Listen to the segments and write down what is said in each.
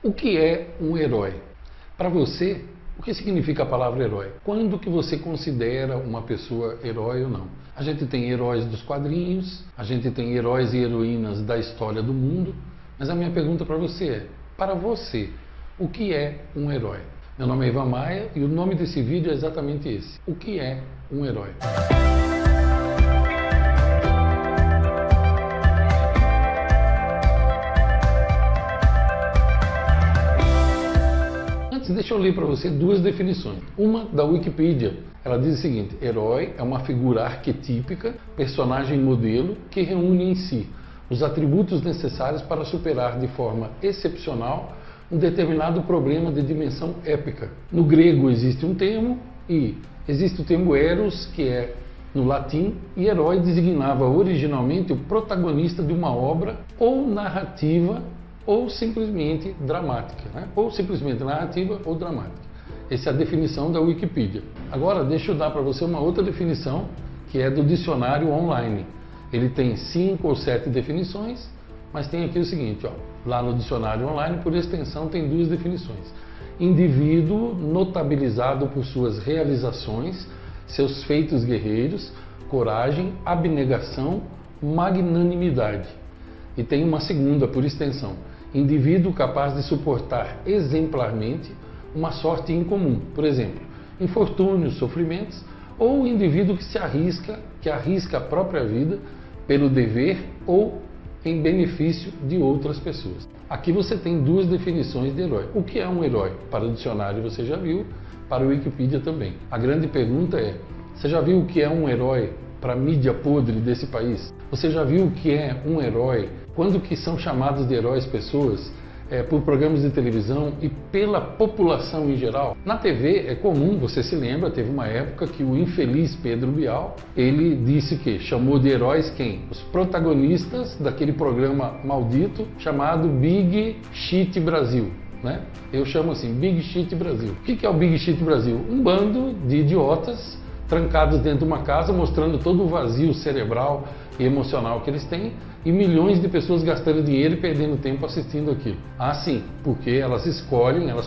O que é um herói? Para você, o que significa a palavra herói? Quando que você considera uma pessoa herói ou não? A gente tem heróis dos quadrinhos, a gente tem heróis e heroínas da história do mundo, mas a minha pergunta para você é, para você, o que é um herói? Meu nome é Ivan Maia e o nome desse vídeo é exatamente esse. O que é um herói? Deixa eu ler para você duas definições. Uma da Wikipedia, ela diz o seguinte: herói é uma figura arquetípica, personagem modelo, que reúne em si os atributos necessários para superar de forma excepcional um determinado problema de dimensão épica. No grego existe um termo e existe o termo eros, que é no latim, e herói designava originalmente o protagonista de uma obra ou narrativa ou simplesmente dramática, né? Ou simplesmente narrativa ou dramática. Essa é a definição da Wikipedia. Agora, deixa eu dar para você uma outra definição, que é do dicionário online. Ele tem 5 ou 7 definições, mas tem aqui o seguinte, ó, lá no dicionário online, por extensão, tem 2 definições. Indivíduo notabilizado por suas realizações, seus feitos guerreiros, coragem, abnegação, magnanimidade. E tem uma segunda, por extensão. Indivíduo capaz de suportar exemplarmente uma sorte incomum, por exemplo, infortúnios, sofrimentos, ou indivíduo que arrisca a própria vida pelo dever ou em benefício de outras pessoas. Aqui você tem 2 definições de herói. O que é um herói? Para o dicionário você já viu, para o Wikipedia também. A grande pergunta é, você já viu o que é um herói para a mídia podre desse país? Você já viu o que é um herói? Quando que são chamados de heróis pessoas por programas de televisão e pela população em geral? Na TV é comum, você se lembra, teve uma época que o infeliz Pedro Bial, ele disse que chamou de heróis quem? Os protagonistas daquele programa maldito chamado Big Shit Brasil. Né? Eu chamo assim, Big Shit Brasil. O que é o Big Shit Brasil? Um bando de idiotas trancados dentro de uma casa, mostrando todo o vazio cerebral e emocional que eles têm, e milhões de pessoas gastando dinheiro e perdendo tempo assistindo aquilo. Ah, sim, porque elas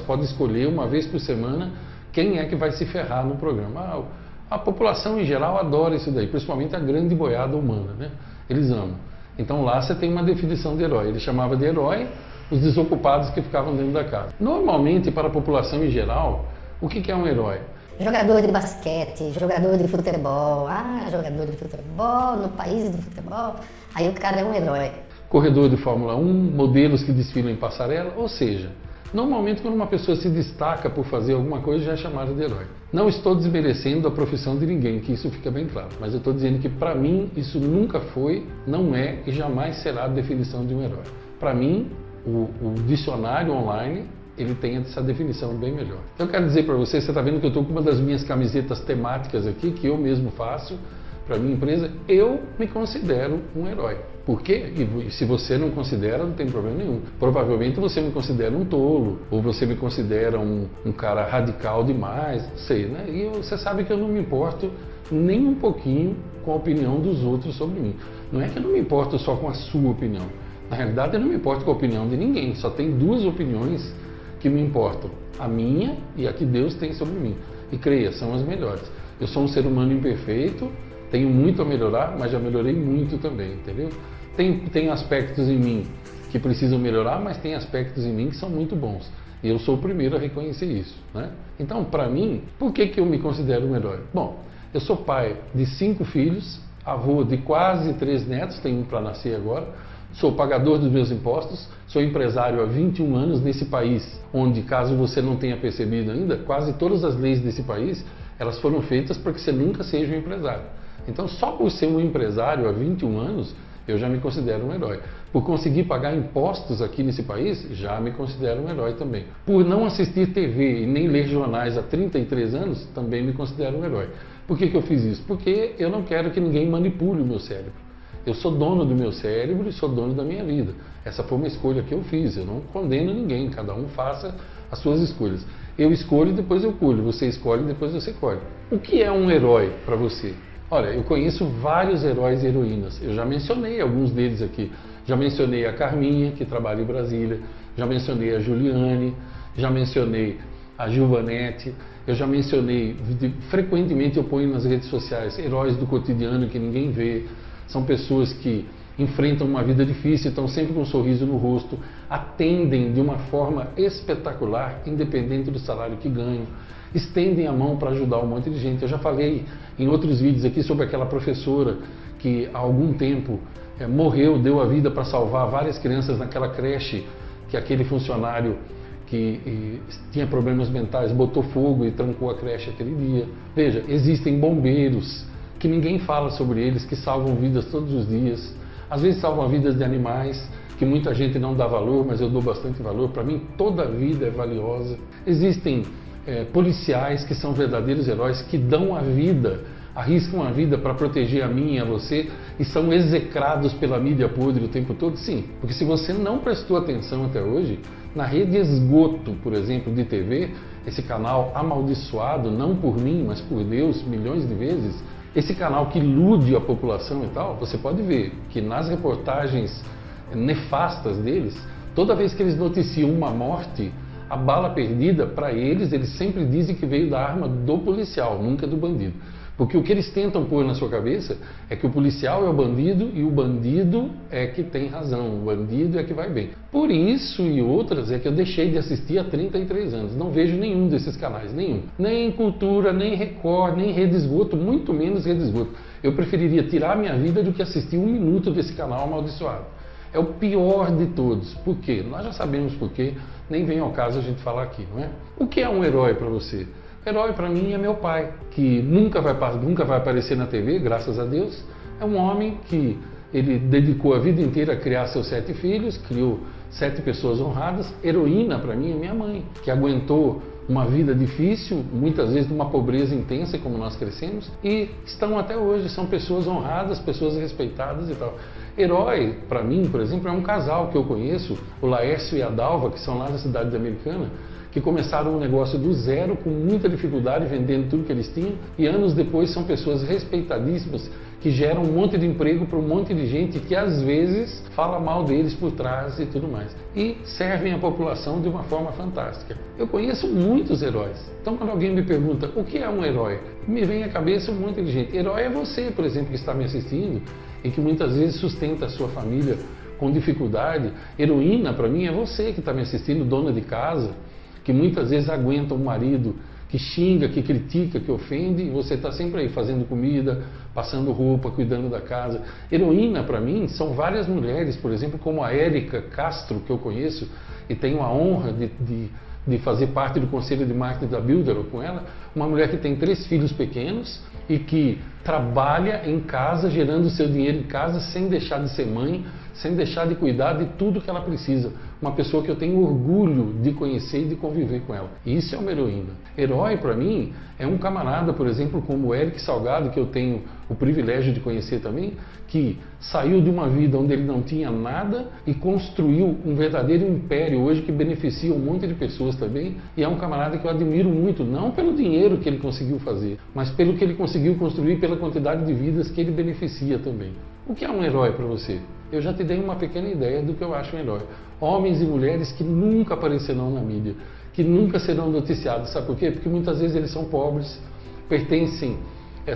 podem escolher uma vez por semana quem é que vai se ferrar no programa. A população em geral adora isso daí, principalmente a grande boiada humana, né? Eles amam. Então lá você tem uma definição de herói. Ele chamava de herói os desocupados que ficavam dentro da casa. Normalmente, para a população em geral, o que é um herói? Jogador de basquete, jogador de futebol, jogador de futebol, no país do futebol, aí o cara é um herói. Corredor de Fórmula 1, modelos que desfilam em passarela, ou seja, normalmente quando uma pessoa se destaca por fazer alguma coisa já é chamada de herói. Não estou desmerecendo a profissão de ninguém, que isso fica bem claro, mas eu estou dizendo que para mim isso nunca foi, não é e jamais será a definição de um herói. Para mim, o dicionário online ele tem essa definição bem melhor. Então eu quero dizer para você está vendo que eu estou com uma das minhas camisetas temáticas aqui, que eu mesmo faço para a minha empresa, eu me considero um herói. Por quê? E se você não considera, não tem problema nenhum. Provavelmente você me considera um tolo, ou você me considera um cara radical demais, não sei, né? E você sabe que eu não me importo nem um pouquinho com a opinião dos outros sobre mim. Não é que eu não me importo só com a sua opinião. Na realidade, eu não me importo com a opinião de ninguém. Só tem 2 opiniões que me importam, a minha e a que Deus tem sobre mim. E creia, são as melhores. Eu sou um ser humano imperfeito, tenho muito a melhorar, mas já melhorei muito também, entendeu? Tem aspectos em mim que precisam melhorar, mas tem aspectos em mim que são muito bons. E eu sou o primeiro a reconhecer isso, né? Então, para mim, por que eu me considero um herói? Bom, eu sou pai de 5 filhos, avô de quase 3 netos, tem um para nascer agora, sou pagador dos meus impostos, sou empresário há 21 anos nesse país, onde, caso você não tenha percebido ainda, quase todas as leis desse país, elas foram feitas para que você nunca seja um empresário. Então, só por ser um empresário há 21 anos, eu já me considero um herói. Por conseguir pagar impostos aqui nesse país, já me considero um herói também. Por não assistir TV e nem ler jornais há 33 anos, também me considero um herói. Por que eu fiz isso? Porque eu não quero que ninguém manipule o meu cérebro. Eu sou dono do meu cérebro e sou dono da minha vida. Essa foi uma escolha que eu fiz. Eu não condeno ninguém, cada um faça as suas escolhas. Eu escolho e depois eu colho. Você escolhe e depois você colhe. O que é um herói para você? Olha, eu conheço vários heróis e heroínas. Eu já mencionei alguns deles aqui. Já mencionei a Carminha, que trabalha em Brasília. Já mencionei a Juliane, já mencionei a Gilvanete, eu já mencionei, frequentemente eu ponho nas redes sociais, heróis do cotidiano que ninguém vê. São pessoas que enfrentam uma vida difícil, estão sempre com um sorriso no rosto, atendem de uma forma espetacular, independente do salário que ganham, estendem a mão para ajudar um monte de gente. Eu já falei em outros vídeos aqui sobre aquela professora que há algum tempo morreu, deu a vida para salvar várias crianças naquela creche que aquele funcionário que tinha problemas mentais botou fogo e trancou a creche aquele dia. Veja, existem bombeiros que ninguém fala sobre eles, que salvam vidas todos os dias. Às vezes salvam vidas de animais, que muita gente não dá valor, mas eu dou bastante valor. Para mim, toda vida é valiosa. Existem policiais que são verdadeiros heróis, que dão a vida, arriscam a vida para proteger a mim e a você, e são execrados pela mídia podre o tempo todo? Sim, porque se você não prestou atenção até hoje, na rede Esgoto, por exemplo, de TV, esse canal amaldiçoado, não por mim, mas por Deus, milhões de vezes, esse canal que ilude a população e tal, você pode ver que nas reportagens nefastas deles, toda vez que eles noticiam uma morte, a bala perdida, para eles sempre dizem que veio da arma do policial, nunca do bandido. Porque o que eles tentam pôr na sua cabeça é que o policial é o bandido e o bandido é que tem razão, o bandido é que vai bem. Por isso e outras é que eu deixei de assistir há 33 anos. Não vejo nenhum desses canais, nenhum. Nem Cultura, nem Record, nem Rede Esgoto, muito menos Rede Esgoto. Eu preferiria tirar minha vida do que assistir 1 minuto desse canal amaldiçoado. É o pior de todos. Por quê? Nós já sabemos por quê, nem vem ao caso a gente falar aqui, não é? O que é um herói para você? Herói para mim é meu pai, que nunca vai aparecer na TV, graças a Deus. É um homem que ele dedicou a vida inteira a criar seus 7 filhos, criou 7 pessoas honradas. Heroína para mim é minha mãe, que aguentou uma vida difícil, muitas vezes de uma pobreza intensa como nós crescemos, e estão até hoje, são pessoas honradas, pessoas respeitadas e tal. Herói, para mim, por exemplo, é um casal que eu conheço, o Laércio e a Dalva, que são lá da cidade Americana, que começaram um negócio do zero, com muita dificuldade, vendendo tudo que eles tinham, e anos depois são pessoas respeitadíssimas, que geram um monte de emprego para um monte de gente que às vezes fala mal deles por trás e tudo mais. E servem a população de uma forma fantástica. Eu conheço muitos heróis. Então quando alguém me pergunta o que é um herói, me vem à cabeça um monte de gente. Herói é você, por exemplo, que está me assistindo e que muitas vezes sustenta a sua família com dificuldade. Heroína para mim é você que está me assistindo, dona de casa, que muitas vezes aguenta um marido que xinga, que critica, que ofende, e você está sempre aí fazendo comida, passando roupa, cuidando da casa. Heroína, para mim, são várias mulheres, por exemplo, como a Érica Castro, que eu conheço, e tenho a honra de fazer parte do conselho de marketing da Builder com ela, uma mulher que tem 3 filhos pequenos e que trabalha em casa, gerando seu dinheiro em casa, sem deixar de ser mãe, sem deixar de cuidar de tudo que ela precisa. Uma pessoa que eu tenho orgulho de conhecer e de conviver com ela. E isso é uma heroína. Herói, para mim, é um camarada, por exemplo, como o Eric Salgado, que eu tenho o privilégio de conhecer também, que saiu de uma vida onde ele não tinha nada e construiu um verdadeiro império hoje que beneficia um monte de pessoas também. E é um camarada que eu admiro muito, não pelo dinheiro que ele conseguiu fazer, mas pelo que ele conseguiu construir, pela quantidade de vidas que ele beneficia também. O que é um herói para você? Eu já te dei uma pequena ideia do que eu acho um herói. Homens e mulheres que nunca aparecerão na mídia, que nunca serão noticiados. Sabe por quê? Porque muitas vezes eles são pobres, pertencem,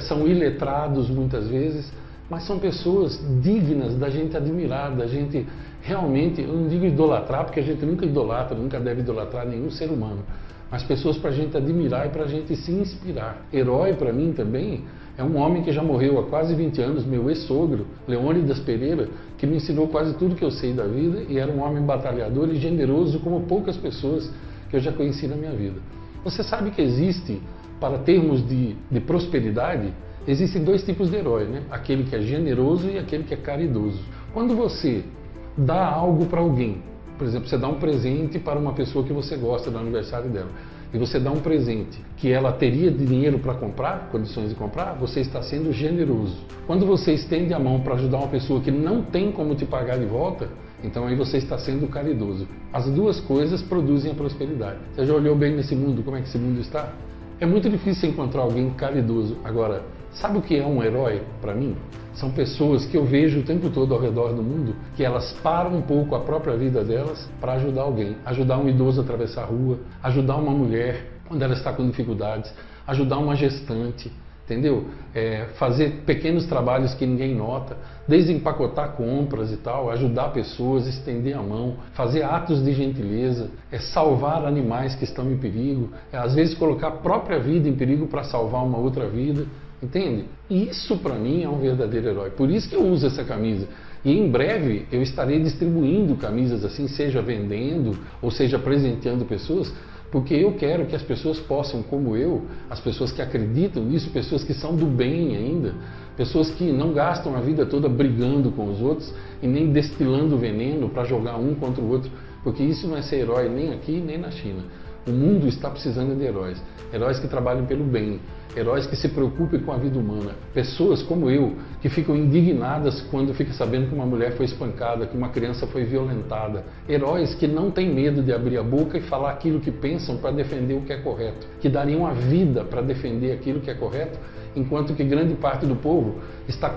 são iletrados muitas vezes, mas são pessoas dignas da gente admirar, da gente realmente, eu não digo idolatrar, porque a gente nunca idolatra, nunca deve idolatrar nenhum ser humano, mas pessoas para a gente admirar e para a gente se inspirar. Herói para mim também é um homem que já morreu há quase 20 anos, meu ex-sogro, Leônidas Pereira, que me ensinou quase tudo que eu sei da vida e era um homem batalhador e generoso como poucas pessoas que eu já conheci na minha vida. Você sabe que existe, para termos de prosperidade, existem 2 tipos de herói, né? Aquele que é generoso e aquele que é caridoso. Quando você dá algo para alguém, por exemplo, você dá um presente para uma pessoa que você gosta do aniversário dela, e você dá um presente que ela teria de dinheiro para comprar, condições de comprar, você está sendo generoso. Quando você estende a mão para ajudar uma pessoa que não tem como te pagar de volta, então aí você está sendo caridoso. As 2 coisas produzem a prosperidade. Você já olhou bem nesse mundo, como é que esse mundo está? É muito difícil encontrar alguém caridoso. Agora, Sabe o que é um herói para mim? São pessoas que eu vejo o tempo todo ao redor do mundo, que elas param um pouco a própria vida delas para ajudar alguém. Ajudar um idoso a atravessar a rua, ajudar uma mulher quando ela está com dificuldades, ajudar uma gestante, entendeu? Fazer pequenos trabalhos que ninguém nota, desde empacotar compras e tal, ajudar pessoas, estender a mão, fazer atos de gentileza, salvar animais que estão em perigo, às vezes colocar a própria vida em perigo para salvar uma outra vida. Entende? Isso para mim é um verdadeiro herói. Por isso que eu uso essa camisa. E em breve eu estarei distribuindo camisas assim, seja vendendo ou seja presenteando pessoas, porque eu quero que as pessoas possam, como eu, as pessoas que acreditam nisso, pessoas que são do bem ainda, pessoas que não gastam a vida toda brigando com os outros e nem destilando veneno para jogar um contra o outro, porque isso não é ser herói nem aqui nem na China. O mundo está precisando de heróis. Heróis que trabalhem pelo bem. Heróis que se preocupem com a vida humana. Pessoas como eu, que ficam indignadas quando fica sabendo que uma mulher foi espancada, que uma criança foi violentada. Heróis que não têm medo de abrir a boca e falar aquilo que pensam para defender o que é correto. Que dariam a vida para defender aquilo que é correto, enquanto que grande parte do povo está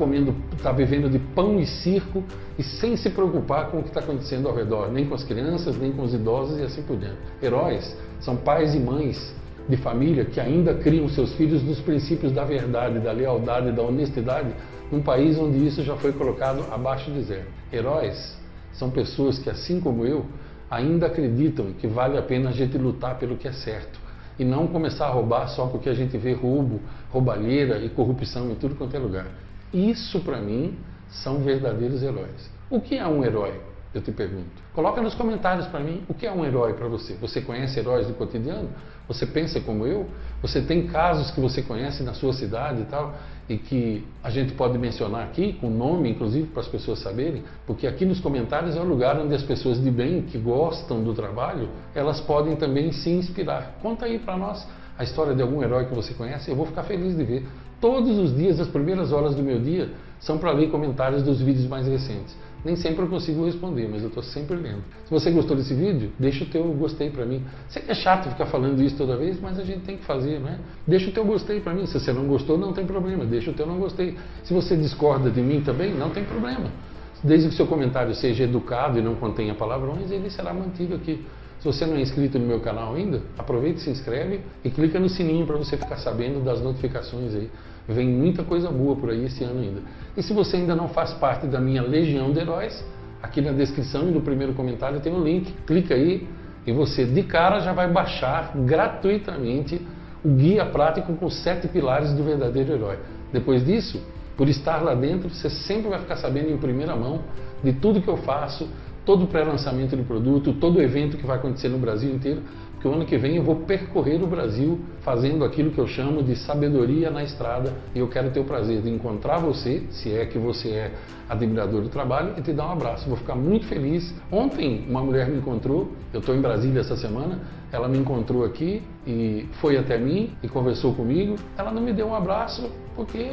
vivendo de pão e circo e sem se preocupar com o que está acontecendo ao redor, nem com as crianças, nem com os idosos e assim por diante. Heróis são pais e mães de família que ainda criam seus filhos nos princípios da verdade, da lealdade, da honestidade, num país onde isso já foi colocado abaixo de zero. Heróis são pessoas que, assim como eu, ainda acreditam que vale a pena a gente lutar pelo que é certo e não começar a roubar só porque a gente vê roubo, roubalheira e corrupção em tudo quanto é lugar. Isso, para mim, são verdadeiros heróis. O que é um herói? Eu te pergunto. Coloca nos comentários para mim o que é um herói para você. Você conhece heróis do cotidiano? Você pensa como eu? Você tem casos que você conhece na sua cidade e tal, e que a gente pode mencionar aqui, com nome inclusive, para as pessoas saberem? Porque aqui nos comentários é o lugar onde as pessoas de bem, que gostam do trabalho, elas podem também se inspirar. Conta aí para nós a história de algum herói que você conhece, eu vou ficar feliz de ver. Todos os dias, as primeiras horas do meu dia, são para ler comentários dos vídeos mais recentes. Nem sempre eu consigo responder, mas eu estou sempre lendo. Se você gostou desse vídeo, deixa o teu gostei para mim. Sei que é chato ficar falando isso toda vez, mas a gente tem que fazer, né? Deixa o teu gostei para mim. Se você não gostou, não tem problema. Deixa o teu não gostei. Se você discorda de mim também, não tem problema. Desde que o seu comentário seja educado e não contenha palavrões, ele será mantido aqui. Se você não é inscrito no meu canal ainda, aproveita e se inscreve e clica no sininho para você ficar sabendo das notificações aí. Vem muita coisa boa por aí esse ano ainda. E se você ainda não faz parte da minha legião de heróis, aqui na descrição e no primeiro comentário tem um link. Clica aí e você de cara já vai baixar gratuitamente o guia prático com 7 pilares do verdadeiro herói. Depois disso, por estar lá dentro, você sempre vai ficar sabendo em primeira mão de tudo que eu faço, todo o pré-lançamento de produto, todo o evento que vai acontecer no Brasil inteiro, porque o ano que vem eu vou percorrer o Brasil fazendo aquilo que eu chamo de sabedoria na estrada, e eu quero ter o prazer de encontrar você, se é que você é admirador do trabalho, e te dar um abraço. Vou ficar muito feliz. Ontem uma mulher me encontrou, eu estou em Brasília essa semana, ela me encontrou aqui e foi até mim e conversou comigo. Ela não me deu um abraço porque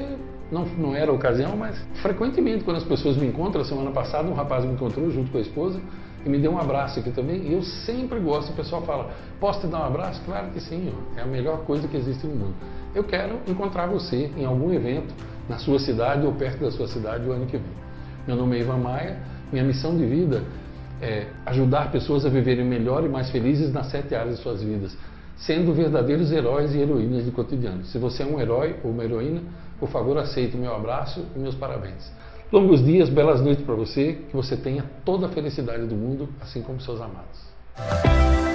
não era a ocasião, mas frequentemente quando as pessoas me encontram, a semana passada um rapaz me encontrou junto com a esposa e me deu um abraço aqui também, e eu sempre gosto. O pessoal fala, posso te dar um abraço? Claro que sim, ó. É a melhor coisa que existe no mundo. Eu quero encontrar você em algum evento na sua cidade ou perto da sua cidade o ano que vem. Meu nome é Ivan Maia, minha missão de vida é ajudar pessoas a viverem melhor e mais felizes nas 7 áreas de suas vidas, sendo verdadeiros heróis e heroínas do cotidiano. Se você é um herói ou uma heroína, por favor, aceite o meu abraço e meus parabéns. Longos dias, belas noites para você, que você tenha toda a felicidade do mundo, assim como seus amados.